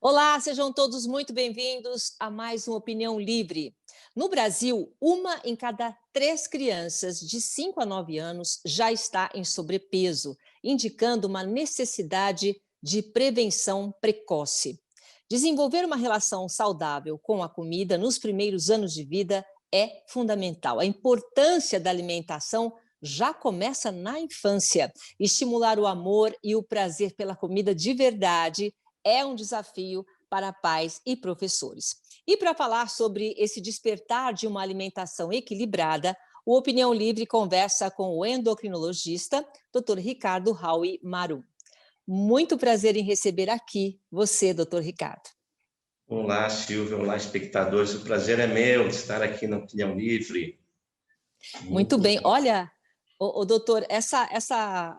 Olá, sejam todos muito bem-vindos a mais uma Opinião Livre. No Brasil, uma em cada três crianças de 5 a 9 anos já está em sobrepeso, indicando uma necessidade de prevenção precoce. Desenvolver uma relação saudável com a comida nos primeiros anos de vida é fundamental. A importância da alimentação já começa na infância. Estimular o amor e o prazer pela comida de verdade é um desafio para pais e professores. E para falar sobre esse despertar de uma alimentação equilibrada, o Opinião Livre conversa com o endocrinologista, Dr. Ricardo Raui Marum. Muito prazer em receber aqui você, Dr. Ricardo. Olá, Silvia. Olá, espectadores. O prazer é meu de estar aqui na Opinião Livre. Muito Muito bem. bom. Olha, doutor, essa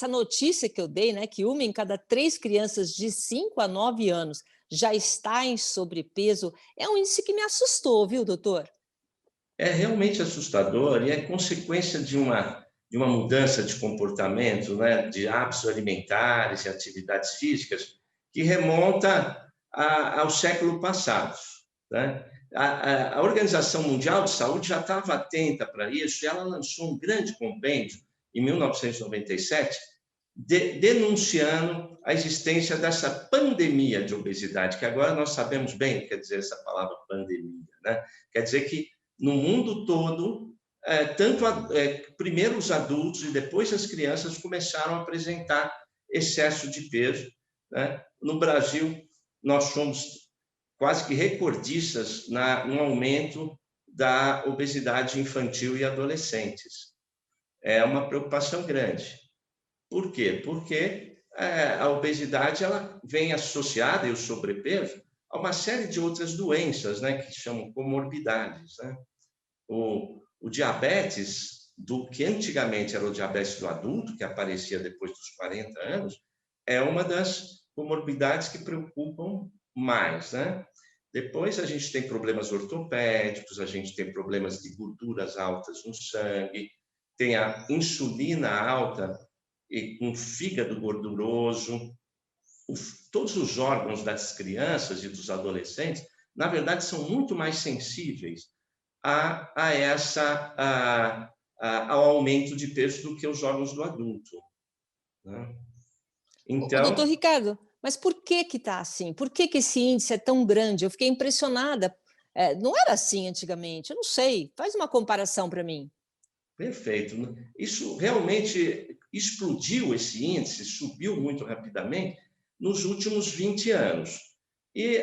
notícia que eu dei, né, que uma em cada três crianças de 5 a 9 anos já está em sobrepeso, é um índice que me assustou, viu, doutor? É realmente assustador e é consequência de uma mudança de comportamento, né, de hábitos alimentares e atividades físicas que remonta ao século passado, né? A Organização Mundial de Saúde já estava atenta para isso e ela lançou um grande compêndio em 1997 denunciando a existência dessa pandemia de obesidade, que agora nós sabemos bem o que quer dizer essa palavra pandemia, né? Quer dizer que no mundo todo, primeiro os adultos e depois as crianças começaram a apresentar excesso de peso, né? No Brasil, nós somos quase que recordistas no aumento da obesidade infantil e adolescentes. É uma preocupação grande. Por quê? Porque a obesidade ela vem associada, e o sobrepeso, a uma série de outras doenças, né, que chamam comorbidades, né? O diabetes, que antigamente era o diabetes do adulto, que aparecia depois dos 40 anos, é uma das comorbidades que preocupam mais, né? Depois a gente tem problemas ortopédicos, a gente tem problemas de gorduras altas no sangue, tem a insulina alta e um fígado gorduroso. Todos os órgãos das crianças e dos adolescentes, na verdade, são muito mais sensíveis ao aumento de peso do que os órgãos do adulto, né? Doutor Então, Ricardo, mas por que que está assim? Por que que esse índice é tão grande? Eu fiquei impressionada. Não era assim antigamente, eu não sei. Faz uma comparação para mim. perfeito. Isso realmente explodiu, esse índice subiu muito rapidamente nos últimos 20 anos. E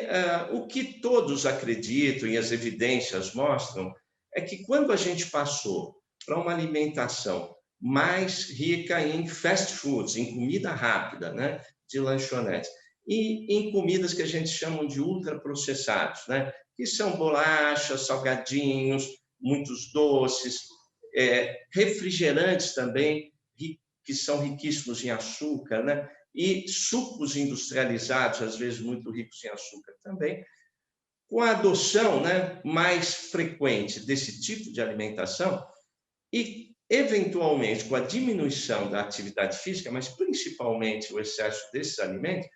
o que todos acreditam e as evidências mostram é que quando a gente passou para uma alimentação mais rica em fast foods, em comida rápida, né, de lanchonetes, e em comidas que a gente chama de ultraprocessados, né, que são bolachas, salgadinhos, muitos doces, refrigerantes também, que são riquíssimos em açúcar, né? E sucos industrializados, às vezes muito ricos em açúcar também. Com a adoção, né, mais frequente desse tipo de alimentação e, eventualmente, com a diminuição da atividade física, mas principalmente o excesso desses alimentos,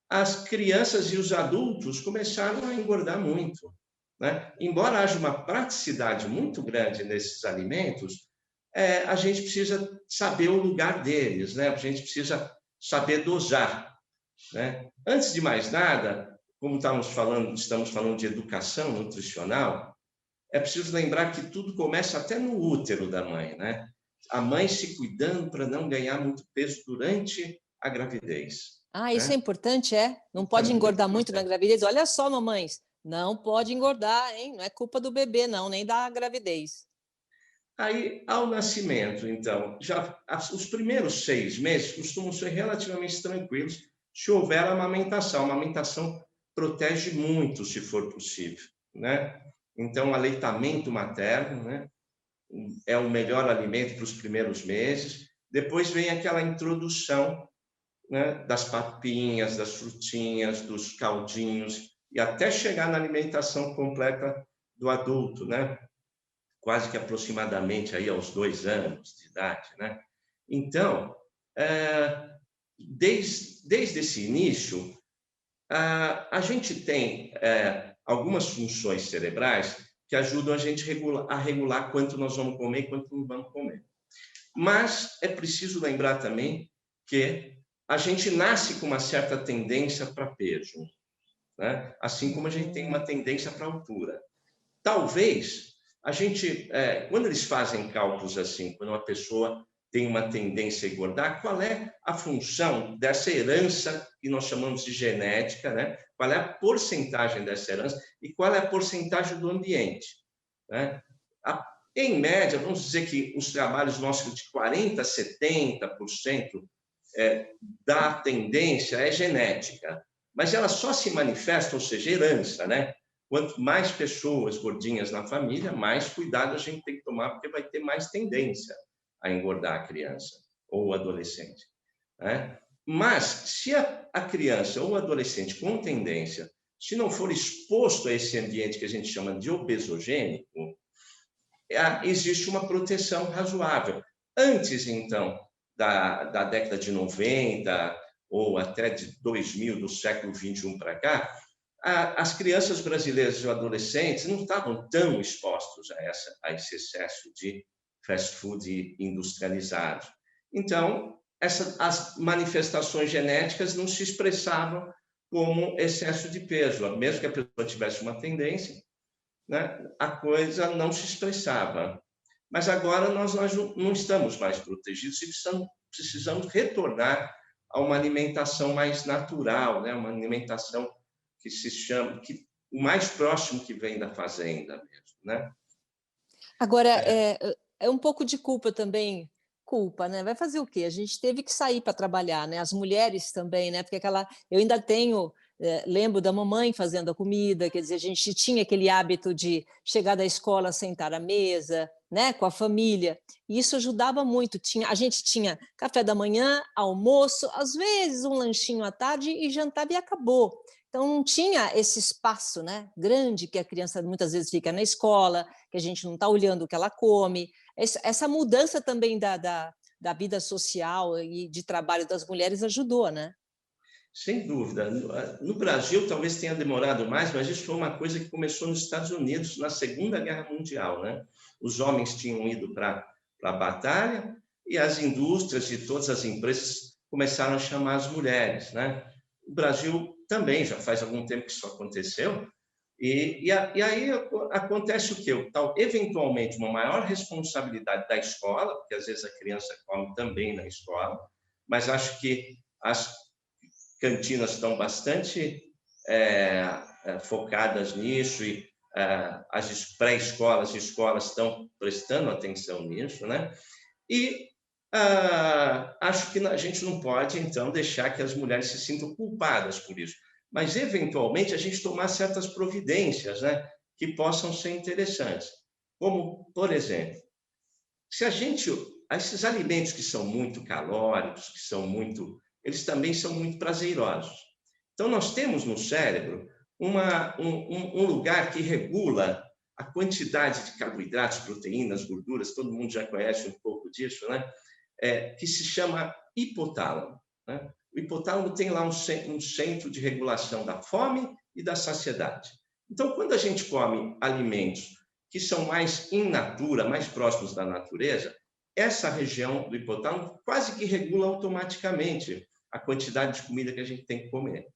as crianças e os adultos começaram a engordar muito, né? Embora haja uma praticidade muito grande nesses alimentos, a gente precisa saber o lugar deles, né? A gente precisa saber dosar, né? Antes de mais nada, como estamos falando de educação nutricional, é preciso lembrar que tudo começa até no útero da mãe, né? A mãe se cuidando para não ganhar muito peso durante a gravidez, Ah, isso é né? importante, é? Não Isso é pode muito engordar muito na importante. gravidez? Olha só, mamães, não pode engordar, hein? Não é culpa do bebê, não, nem da gravidez. Aí, ao nascimento, então, os primeiros 6 meses costumam ser relativamente tranquilos se houver amamentação. A amamentação protege muito, se for possível, né? Então, aleitamento materno, né, é o melhor alimento para os primeiros meses. Depois vem aquela introdução, né, das papinhas, das frutinhas, dos caldinhos, e até chegar na alimentação completa do adulto, né? Quase que aproximadamente aí aos 2 anos de idade, né? Então, desde esse início, A gente tem algumas funções cerebrais que ajudam a gente a regular quanto nós vamos comer e quanto não vamos comer. Mas é preciso lembrar também que a gente nasce com uma certa tendência para peso, né? Assim como a gente tem uma tendência para altura. Talvez a gente, quando eles fazem cálculos assim, quando uma pessoa tem uma tendência a engordar, qual é a função dessa herança que nós chamamos de genética, né? Qual é a porcentagem dessa herança e qual é a porcentagem do ambiente, né? Em média, vamos dizer que os trabalhos nossos de 40% a 70% da tendência é genética, mas ela só se manifesta, ou seja, herança, né? Quanto mais pessoas gordinhas na família, mais cuidado a gente tem que tomar, porque vai ter mais tendência a engordar a criança ou o adolescente, né? Mas se a criança ou o adolescente com tendência, se não for exposto a esse ambiente que a gente chama de obesogênico, existe uma proteção razoável. Antes, então, da década de 90 ou até de 2000, do século 21 para cá, as crianças brasileiras e adolescentes não estavam tão expostos a esse excesso de fast food industrializado. Então, as manifestações genéticas não se expressavam como excesso de peso. Mesmo que a pessoa tivesse uma tendência, né, a coisa não se expressava. Mas agora nós não estamos mais protegidos e precisamos retornar a uma alimentação mais natural, né, uma alimentação que se chama, o mais próximo que vem da fazenda mesmo, né? Agora, é um pouco de culpa também, culpa, né, vai fazer o quê? A gente teve que sair para trabalhar, né, as mulheres também, né, porque eu ainda tenho, lembro da mamãe fazendo a comida, quer dizer, a gente tinha aquele hábito de chegar da escola, sentar à mesa, né, com a família, e isso ajudava muito, a gente tinha café da manhã, almoço, às vezes um lanchinho à tarde e jantava e acabou. Então não tinha esse espaço, né, grande que a criança muitas vezes fica na escola, que a gente não está olhando o que ela come. Essa mudança também da vida social e de trabalho das mulheres ajudou, né? Sem dúvida. No Brasil, talvez tenha demorado mais, mas isso foi uma coisa que começou nos Estados Unidos na Segunda Guerra Mundial, né? Os homens tinham ido para a batalha e as indústrias e todas as empresas começaram a chamar as mulheres, né? O Brasil também já faz algum tempo que isso aconteceu. E aí acontece o quê? Eventualmente, uma maior responsabilidade da escola, porque às vezes a criança come também na escola, mas acho que as cantinas estão bastante focadas nisso e as pré-escolas e escolas estão prestando atenção nisso, né? E acho que a gente não pode, então, deixar que as mulheres se sintam culpadas por isso, mas, eventualmente, a gente tomar certas providências, né, que possam ser interessantes. Como, por exemplo, se a gente... Esses alimentos que são muito calóricos, eles também são muito prazerosos. Então, nós temos no cérebro um lugar que regula a quantidade de carboidratos, proteínas, gorduras, todo mundo já conhece um pouco disso, né? Que se chama hipotálamo, né? O hipotálamo tem lá um centro de regulação da fome e da saciedade. Então, quando a gente come alimentos que são mais in natura, mais próximos da natureza, essa região do hipotálamo quase que regula automaticamente a quantidade de comida que a gente tem que comer,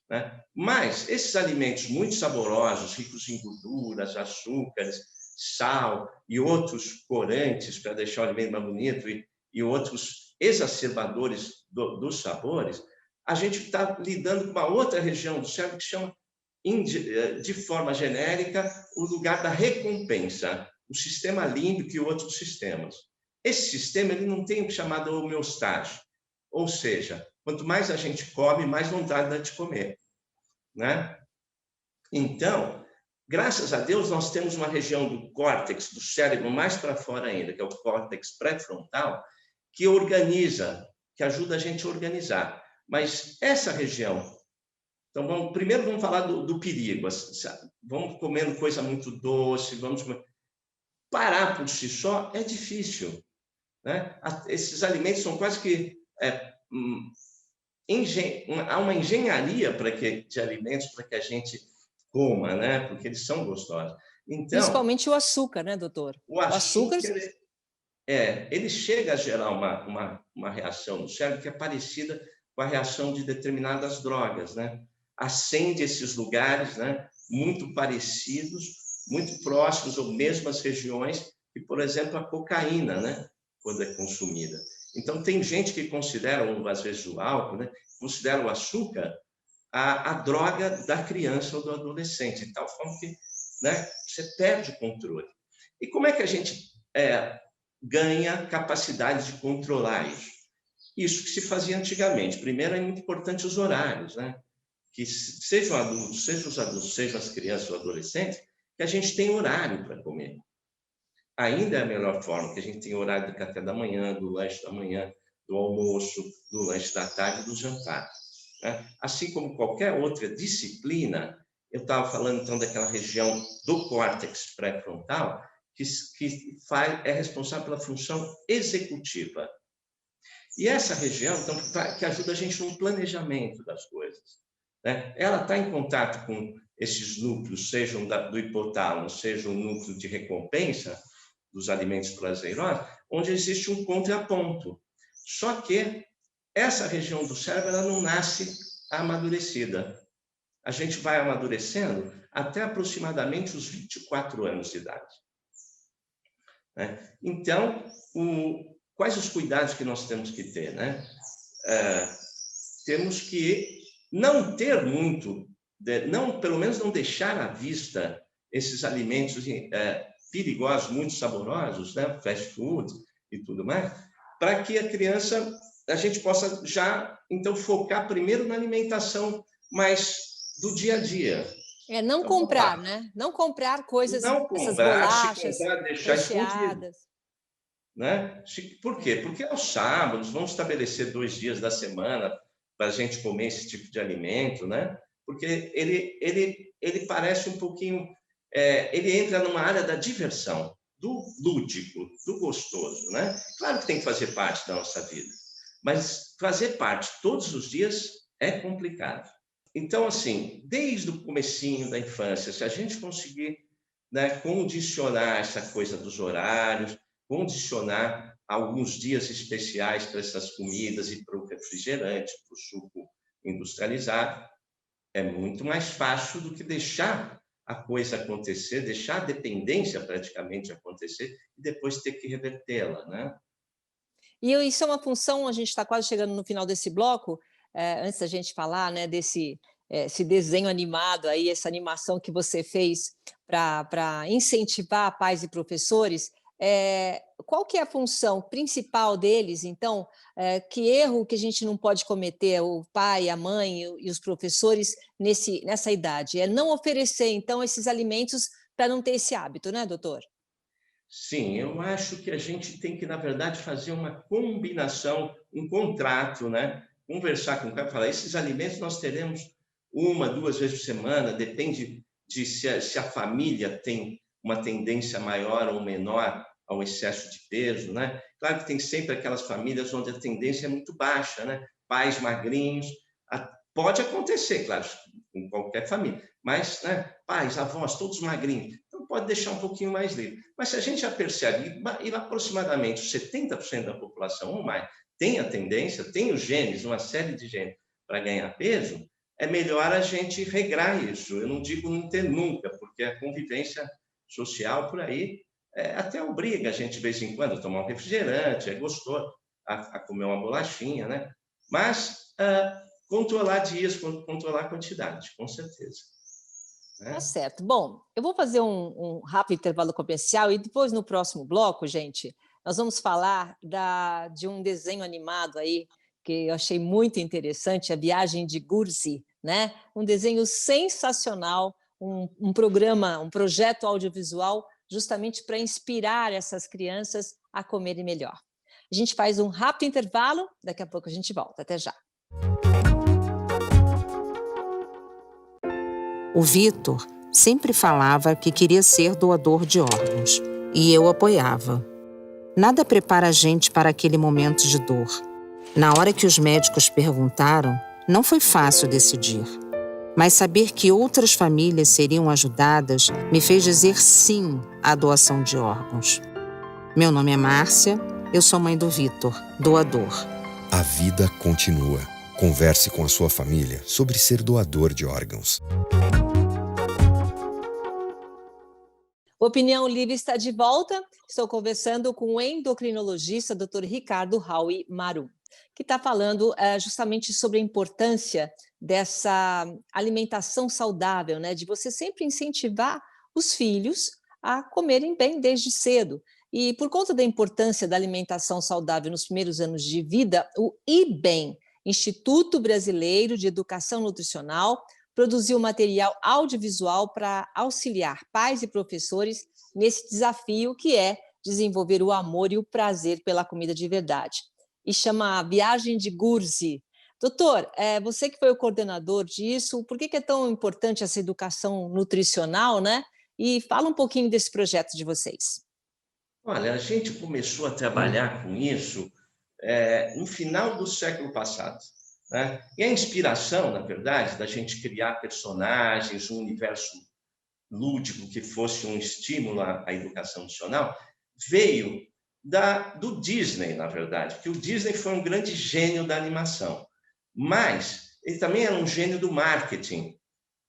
né? Mas esses alimentos muito saborosos, ricos em gorduras, açúcares, sal e outros corantes para deixar o alimento mais bonito e outros exacerbadores dos sabores, a gente está lidando com uma outra região do cérebro que chama, de forma genérica, o lugar da recompensa, o sistema límbico e outros sistemas. Esse sistema ele não tem o chamado homeostase, ou seja, quanto mais a gente come, mais vontade dá de comer, né? Então, graças a Deus, nós temos uma região do córtex, do cérebro, mais para fora ainda, que é o córtex pré-frontal, que organiza, que ajuda a gente a organizar. Mas essa região... Então, primeiro vamos falar do perigo. Vamos comendo coisa muito doce, parar por si só é difícil, né? Esses alimentos são quase que há uma engenharia de alimentos para que a gente coma, né? Porque eles são gostosos. Então, Principalmente o açúcar, né, doutor? o O açúcar. açúcar ele chega a gerar uma reação no cérebro que é parecida com a reação de determinadas drogas, né? Acende esses lugares, né? Muito parecidos, muito próximos ou mesmas regiões que, por exemplo, a cocaína, né? Quando é consumida. Então, tem gente que considera, ou às vezes o álcool, né? Considera o açúcar a droga da criança ou do adolescente, de tal forma que, né? Você perde o controle. E como é que a gente ganha capacidade de controlar isso? Isso que se fazia antigamente. Primeiro, é muito importante os horários, né? Que sejam adultos, sejam as crianças ou adolescentes, que a gente tem horário para comer. Ainda é a melhor forma, que a gente tem horário do café da manhã, do lanche da manhã, do almoço, do lanche da tarde, do jantar, né? Assim como qualquer outra disciplina, eu estava falando então daquela região do córtex pré-frontal, que é responsável pela função executiva. E essa região, então, que ajuda a gente no planejamento das coisas, né? Ela está em contato com esses núcleos, sejam do hipotálamo, seja o núcleo de recompensa dos alimentos prazerosos, onde existe um contraponto. Só que essa região do cérebro ela não nasce amadurecida. A gente vai amadurecendo até aproximadamente os 24 anos de idade, né? Então, quais os cuidados que nós temos que ter, né? Temos que não ter muito, pelo menos não deixar à vista esses alimentos perigosos, muito saborosos, né? Fast food e tudo mais, para que a gente possa já, então, focar primeiro na alimentação mais do dia a dia. Não então, comprar, né? Não comprar coisas, não essas comprar, se bolachas comprar, deixar escondido, recheadas. né? Por quê? Porque aos sábados vamos estabelecer 2 dias da semana para a gente comer esse tipo de alimento, né? Porque ele parece um pouquinho, ele entra numa área da diversão, do lúdico, do gostoso, né? Claro que tem que fazer parte da nossa vida, mas fazer parte todos os dias é complicado. Então, assim, desde o comecinho da infância, se a gente conseguir, né, condicionar essa coisa dos horários, condicionar alguns dias especiais para essas comidas e para o refrigerante, para o suco industrializado, é muito mais fácil do que deixar a coisa acontecer, deixar a dependência praticamente acontecer e depois ter que revertê-la, né? E isso é uma função, a gente está quase chegando no final desse bloco, antes da gente falar, né, esse desenho animado aí, essa animação que você fez para incentivar pais e professores, qual que é a função principal deles, então, que erro que a gente não pode cometer, o pai, a mãe e os professores nessa idade? É não oferecer, então, esses alimentos para não ter esse hábito, né, doutor? Sim, eu acho que a gente tem que, na verdade, fazer uma combinação, um contrato, né? Conversar com o cara e falar, esses alimentos nós teremos 1, 2 vezes por semana, depende de se a família tem uma tendência maior ou menor ao excesso de peso, né? Claro que tem sempre aquelas famílias onde a tendência é muito baixa, né? Pais magrinhos, pode acontecer, claro, em qualquer família, mas, né? Pais, avós, todos magrinhos, então pode deixar um pouquinho mais livre. Mas se a gente já percebe, e aproximadamente 70% da população ou mais tem a tendência, tem os genes, uma série de genes para ganhar peso, é melhor a gente regrar isso. Eu não digo não ter nunca, porque a convivência social por aí até obriga a gente, de vez em quando, a tomar um refrigerante, é gostoso, a comer uma bolachinha, né? Mas controlar dias, controlar a quantidade, com certeza. Tá Né? certo. Bom, eu vou fazer um rápido intervalo comercial e depois, no próximo bloco, gente, nós vamos falar de um desenho animado aí que eu achei muito interessante, a Viagem de Gursi, né? Um desenho sensacional, um programa, um projeto audiovisual justamente para inspirar essas crianças a comerem melhor. A gente faz um rápido intervalo, daqui a pouco a gente volta. Até já. O Vitor sempre falava que queria ser doador de órgãos, e eu apoiava. Nada prepara a gente para aquele momento de dor. Na hora que os médicos perguntaram, não foi fácil decidir. Mas saber que outras famílias seriam ajudadas me fez dizer sim à doação de órgãos. Meu nome é Márcia, eu sou mãe do Vitor, doador. A vida continua. Converse com a sua família sobre ser doador de órgãos. Opinião Livre está de volta. Estou conversando com o endocrinologista Dr. Ricardo Raui Marum, que está falando justamente sobre a importância dessa alimentação saudável, né? De você sempre incentivar os filhos a comerem bem desde cedo. E por conta da importância da alimentação saudável nos primeiros anos de vida, o IBEM, Instituto Brasileiro de Educação Nutricional, produziu material audiovisual para auxiliar pais e professores nesse desafio que é desenvolver o amor e o prazer pela comida de verdade. E chama Viagem de Gurzi. Doutor, você que foi o coordenador disso, por que é tão importante essa educação nutricional, né? E fala um pouquinho desse projeto de vocês. Olha, a gente começou a trabalhar com isso no final do século passado, né? E a inspiração, na verdade, da gente criar personagens, um universo lúdico que fosse um estímulo à educação nutricional, veio do Disney, na verdade, porque o Disney foi um grande gênio da animação, mas ele também era um gênio do marketing,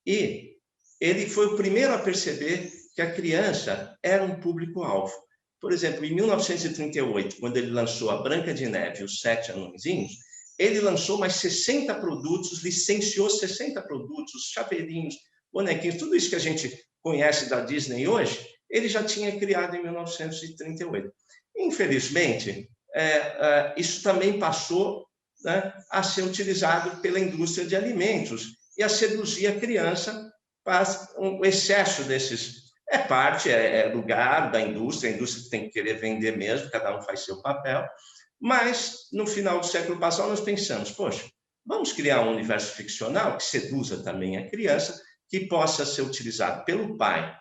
e ele foi o primeiro a perceber que a criança era um público-alvo. Por exemplo, em 1938, quando ele lançou a Branca de Neve e os Sete Anõezinhos, ele lançou mais 60 produtos, licenciou 60 produtos, chaveirinhos, bonequinhos, tudo isso que a gente conhece da Disney hoje, ele já tinha criado em 1938. Infelizmente, isso também passou, né, a ser utilizado pela indústria de alimentos e a seduzir a criança para o excesso desses. É lugar da indústria, a indústria tem que querer vender mesmo, cada um faz seu papel. Mas, no final do século passado, nós pensamos, poxa, vamos criar um universo ficcional que seduza também a criança, que possa ser utilizado pelo pai,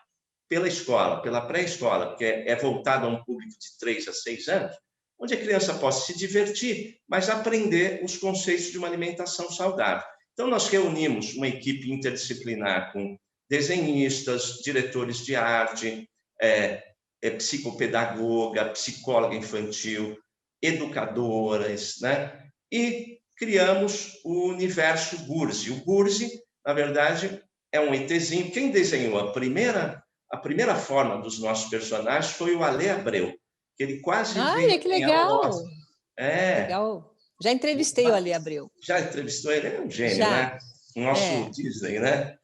pela escola, pela pré-escola, que é voltado a um público de 3 a 6 anos, onde a criança possa se divertir, mas aprender os conceitos de uma alimentação saudável. Então, nós reunimos uma equipe interdisciplinar com desenhistas, diretores de arte, psicopedagoga, psicóloga infantil, educadoras, né? E criamos o universo Gurzi. O Gurzi, na verdade, é um ETzinho. Quem desenhou a primeira forma dos nossos personagens foi o Ale Abreu, que ele quase veio Que legal! Legal. Já entrevistei o Ale Abreu. Já entrevistou ele? Ele é um gênio, né? O nosso Disney, né?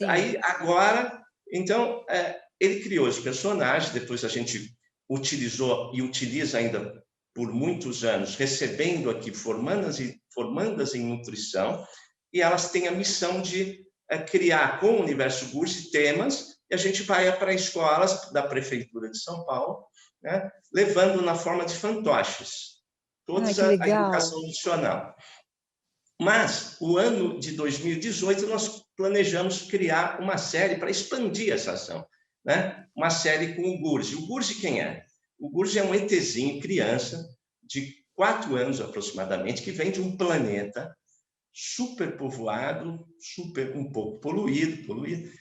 Aí, agora, então, ele criou os personagens, depois a gente utilizou e utiliza ainda por muitos anos, recebendo aqui formandas em nutrição, e elas têm a missão de criar com o Universo Gurzi temas, e a gente vai para escolas da Prefeitura de São Paulo, né, levando na forma de fantoches, toda a educação nutricional. Mas, o ano de 2018, nós planejamos criar uma série para expandir essa ação, né? Uma série com o Gurzi. O Gurzi quem é? O Gurzi é um ETzinho, criança, de 4 anos aproximadamente, que vem de um planeta superpovoado, um pouco poluído,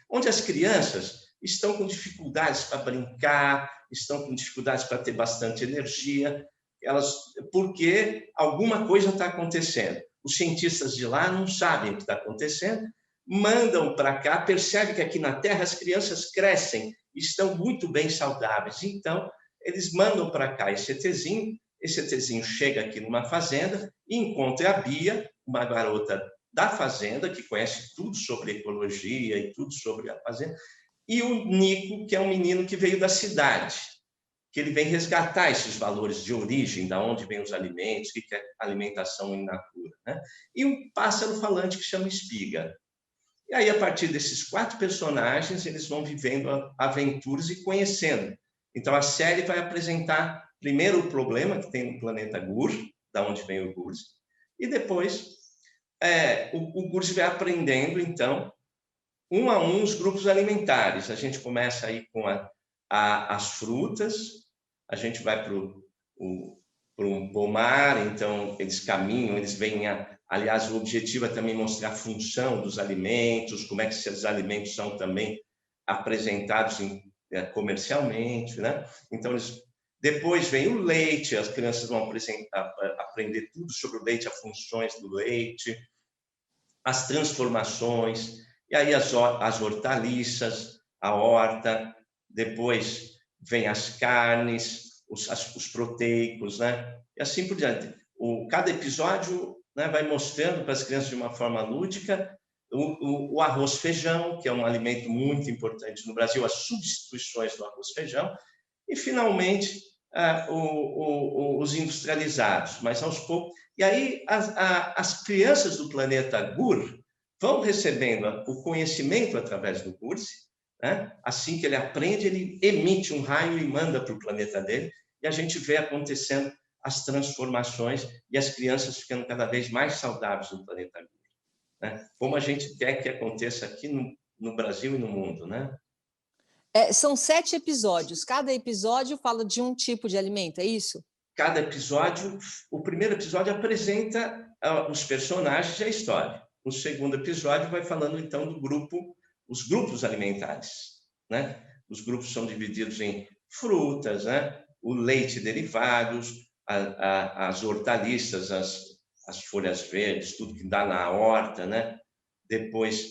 onde as crianças estão com dificuldades para brincar, estão com dificuldades para ter bastante energia, porque alguma coisa está acontecendo. Os cientistas de lá não sabem o que está acontecendo, mandam para cá, percebem que aqui na Terra as crianças crescem, estão muito bem saudáveis. Então, eles mandam para cá esse ETzinho chega aqui numa fazenda e encontra a Bia, uma garota da fazenda, que conhece tudo sobre ecologia e tudo sobre a fazenda, e o Nico, que é um menino que veio da cidade, que ele vem resgatar esses valores de origem, da onde vêm os alimentos, o que é alimentação in natura, né? E um pássaro falante que chama Espiga. E aí, a partir desses 4 personagens, eles vão vivendo aventuras e conhecendo. Então, a série vai apresentar primeiro o problema que tem no planeta Gurzi, da onde vem o Gurzi, e depois o Gurzi vai aprendendo, então, um a um, os grupos alimentares. A gente começa aí com as frutas, a gente vai para um pomar, então eles caminham, eles vêm aliás, o objetivo é também mostrar a função dos alimentos, como é que esses alimentos são também apresentados comercialmente, né? Então, depois vem o leite, as crianças vão aprender tudo sobre o leite, as funções do leite, as transformações, e aí as hortaliças, a horta, depois vem as carnes, os proteicos, né? E assim por diante. Cada episódio, né, vai mostrando para as crianças de uma forma lúdica o arroz-feijão, que é um alimento muito importante no Brasil, as substituições do arroz-feijão, e, finalmente, os industrializados, mas aos poucos. E aí as crianças do planeta Gur vão recebendo o conhecimento através do curso, né? Assim que ele aprende, ele emite um raio e manda para o planeta dele, e a gente vê acontecendo as transformações e as crianças ficando cada vez mais saudáveis no planeta Gur, né? Como a gente quer que aconteça aqui no Brasil e no mundo, né? São 7 episódios, cada episódio fala de um tipo de alimento, é isso? Cada episódio, o primeiro episódio apresenta os personagens e a história. O segundo episódio vai falando, então, os grupos alimentares, né? Os grupos são divididos em frutas, né? O leite e derivados, as hortaliças, as folhas verdes, tudo que dá na horta, né? Depois,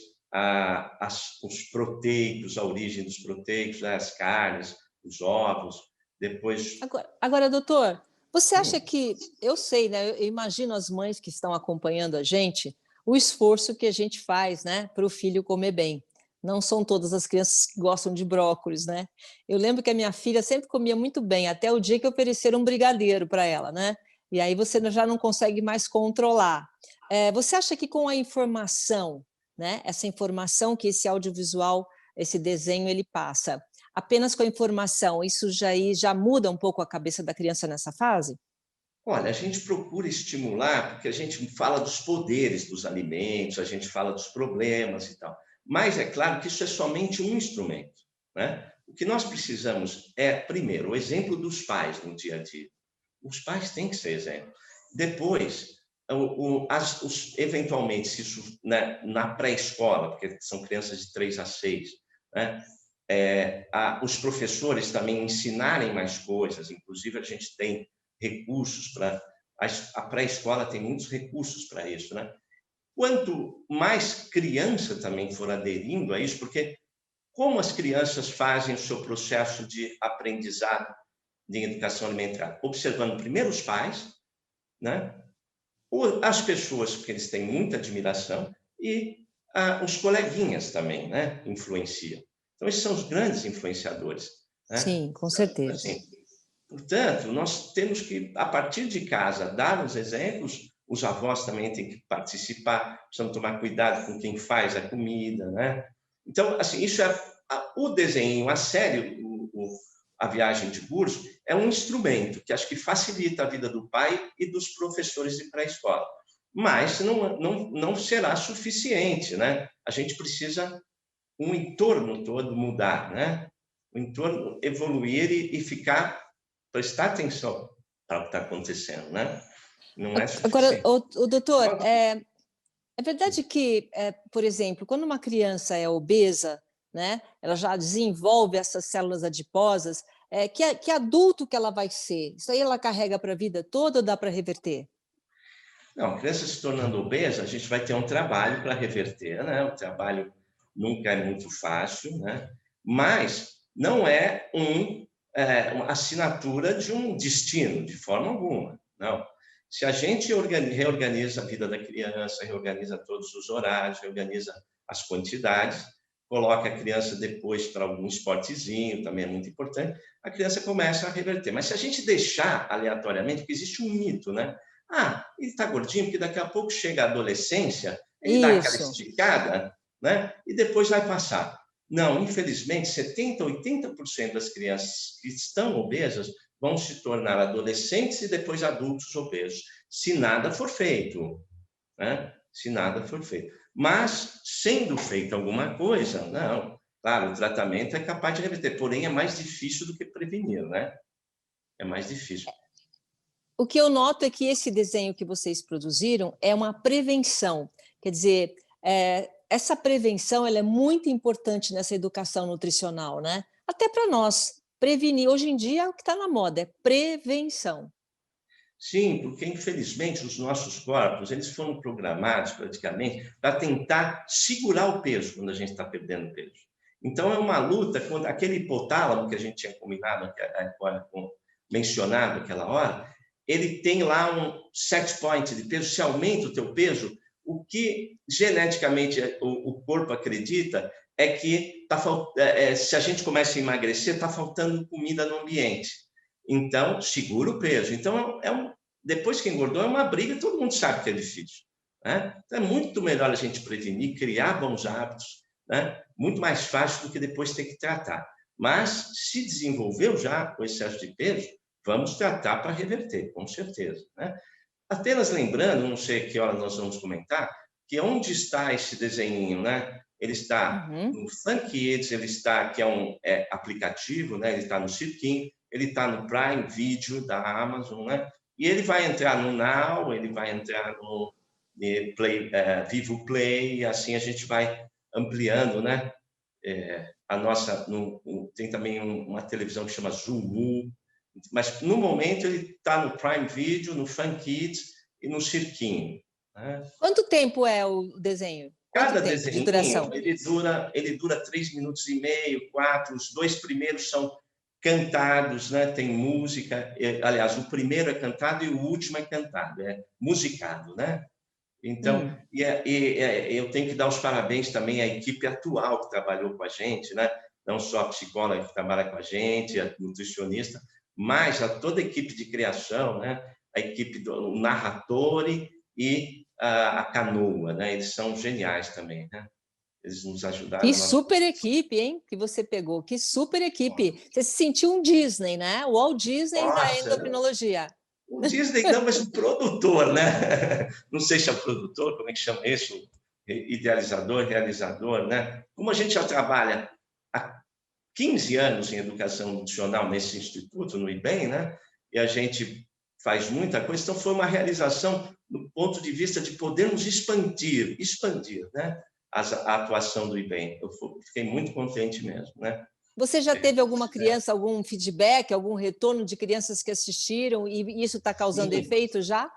os proteicos, a origem dos proteicos, né? As carnes, os ovos. Depois... Agora, doutor, você acha que... Eu sei, né? Eu imagino as mães que estão acompanhando a gente, o esforço que a gente faz, né, para o filho comer bem. Não são todas as crianças que gostam de brócolis, né? Eu lembro que a minha filha sempre comia muito bem, até o dia que ofereceram um brigadeiro para ela, né? E aí você já não consegue mais controlar. Você acha que com a informação, né, essa informação que esse audiovisual, esse desenho, ele passa, apenas com a informação, isso já muda um pouco a cabeça da criança nessa fase? Olha, a gente procura estimular, porque a gente fala dos poderes dos alimentos, a gente fala dos problemas e tal. Mas é claro que isso é somente um instrumento, né? O que nós precisamos é, primeiro, o exemplo dos pais no dia a dia. Os pais têm que ser exemplo. Depois, eventualmente, se isso, né, na pré-escola, porque são crianças de 3 a 6, né? Os professores também ensinarem mais coisas, inclusive a gente tem recursos para... A pré-escola tem muitos recursos para isso, né? Quanto mais criança também for aderindo a isso, porque como as crianças fazem o seu processo de aprendizado de educação alimentar? Observando primeiro os pais, né? As pessoas que eles têm muita admiração e os coleguinhas também, né? Influenciam. Então, esses são os grandes influenciadores, né? Sim, com certeza. Assim, portanto, nós temos que, a partir de casa, dar os exemplos. Os avós também têm que participar, precisam tomar cuidado com quem faz a comida, né? Então, assim, isso o desenho, a série, a viagem de curso, é um instrumento que acho que facilita a vida do pai e dos professores de pré-escola. Mas não será suficiente, né? A gente precisa o entorno todo mudar, né? O entorno evoluir e prestar atenção para o que está acontecendo, né? Não é suficiente. Agora, o doutor, é verdade que, por exemplo, quando uma criança é obesa, né, ela já desenvolve essas células adiposas, que adulto que ela vai ser? Isso aí ela carrega para a vida toda ou dá para reverter? Não, a criança se tornando obesa, a gente vai ter um trabalho para reverter, né? O trabalho nunca é muito fácil, né? Mas não é uma assinatura de um destino, de forma alguma, não. Se a gente reorganiza a vida da criança, reorganiza todos os horários, reorganiza as quantidades, coloca a criança depois para algum esportezinho, também é muito importante, a criança começa a reverter. Mas se a gente deixar aleatoriamente, porque existe um mito, né? Ele está gordinho, porque daqui a pouco chega a adolescência, ele dá aquela esticada, né? E depois vai passar. Não, infelizmente, 70%, 80% das crianças que estão obesas vão se tornar adolescentes e depois adultos obesos, se nada for feito, né? Se nada for feito. Mas, sendo feita alguma coisa, não. Claro, o tratamento é capaz de reverter, porém é mais difícil do que prevenir, né? É mais difícil. O que eu noto é que esse desenho que vocês produziram é uma prevenção. Quer dizer, essa prevenção ela é muito importante nessa educação nutricional, né? Até para nós. Prevenir, hoje em dia, o que está na moda é prevenção. Sim, porque infelizmente os nossos corpos eles foram programados praticamente para tentar segurar o peso quando a gente está perdendo peso. Então é uma luta contra aquele hipotálamo que a gente tinha combinado, mencionado aquela hora. Ele tem lá um set point de peso. Se aumenta o teu peso, o que geneticamente o corpo acredita é que se a gente começa a emagrecer, está faltando comida no ambiente. Então, segura o peso. Então, depois que engordou, é uma briga, todo mundo sabe que é difícil. Né? Então, é muito melhor a gente prevenir, criar bons hábitos, né? Muito mais fácil do que depois ter que tratar. Mas, se desenvolveu já o excesso de peso, vamos tratar para reverter, com certeza. Né? Apenas lembrando, não sei que hora nós vamos comentar, que onde está esse desenho, né? Ele está no Fun Kids, ele está, que é um aplicativo, né? Ele está no Cirquinho, ele está no Prime Video da Amazon, né? E ele vai entrar no Now, ele vai entrar no Vivo Play, e assim a gente vai ampliando, né? Tem também uma televisão que chama Zulu, mas no momento ele está no Prime Video, no Fun Kids e no Cirquinho. Né? Quanto tempo é o desenho? Cada desenho ele dura 3 minutos e meio, 4. Os 2 primeiros são cantados, né? Tem música. Aliás, o primeiro é cantado e o último é cantado, é musicado, né? Então, eu tenho que dar os parabéns também à equipe atual que trabalhou com a gente, né? Não só a psicóloga que trabalha com a gente, a nutricionista, mas a toda a equipe de criação, né? A equipe do Narratore e a Canoa, né? Eles são geniais também, né? Eles nos ajudaram. Que super equipe, hein? Que você pegou, que super equipe. Você se sentiu um Disney, né? O Walt Disney da endocrinologia. O Disney não, mas o produtor, né? Não sei se é o produtor, como é que chama isso? Idealizador, realizador, né? Como a gente já trabalha há 15 anos em educação nutricional nesse instituto, no IBEM, né? E a gente faz muita coisa, então foi uma realização do ponto de vista de podermos expandir, né? A atuação do IBEM. Eu fiquei muito contente mesmo, né? Você já teve alguma criança, algum feedback, algum retorno de crianças que assistiram e isso está causando efeito já?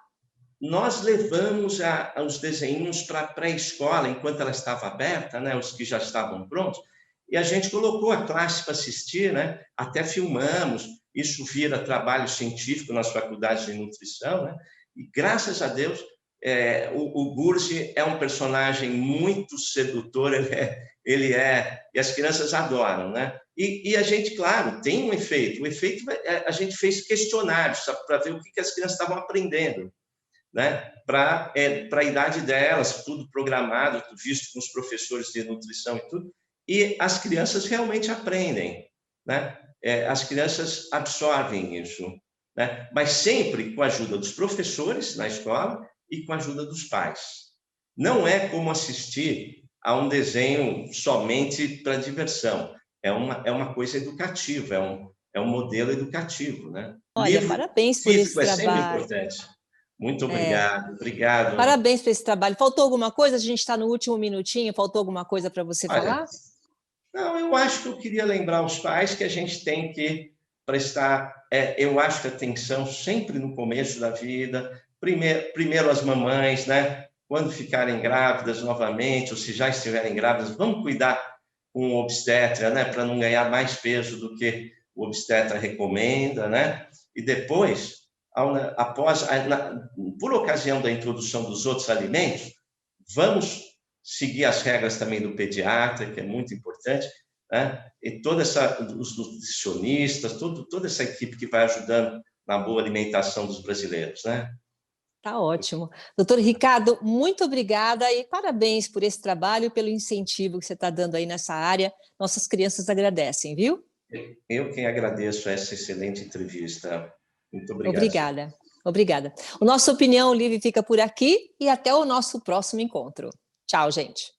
Nós levamos os desenhos para a pré-escola enquanto ela estava aberta, né? Os que já estavam prontos, e a gente colocou a classe para assistir, né? Até filmamos, isso vira trabalho científico nas faculdades de nutrição, né? E graças a Deus, o Gursi é um personagem muito sedutor, e as crianças adoram, né? E a gente, claro, tem um efeito. O efeito, a gente fez questionários para ver o que as crianças estavam aprendendo, né? Para a idade delas, tudo programado, visto com os professores de nutrição e tudo. E as crianças realmente aprendem, né? As crianças absorvem isso, né? Mas sempre com a ajuda dos professores na escola e com a ajuda dos pais. Não é como assistir a um desenho somente para diversão. É uma coisa educativa, é um modelo educativo, né? Olha, parabéns por esse trabalho. É sempre importante. Muito obrigado, obrigado. Parabéns por esse trabalho. Faltou alguma coisa? A gente está no último minutinho, faltou alguma coisa para você falar? Não, eu acho que eu queria lembrar aos pais que a gente tem que prestar, eu acho que atenção sempre no começo da vida, primeiro as mamães, né? Quando ficarem grávidas novamente, ou se já estiverem grávidas, vamos cuidar com o obstetra, né? Para não ganhar mais peso do que o obstetra recomenda, né? E depois, por ocasião da introdução dos outros alimentos, vamos seguir as regras também do pediatra, que é muito importante, né? E os nutricionistas, toda essa equipe que vai ajudando na boa alimentação dos brasileiros, né? Tá ótimo. Doutor Ricardo, muito obrigada e parabéns por esse trabalho e pelo incentivo que você está dando aí nessa área. Nossas crianças agradecem, viu? Eu quem agradeço essa excelente entrevista. Muito obrigado. Obrigada. Obrigada. O nosso Opinião Livre fica por aqui e até o nosso próximo encontro. Tchau, gente.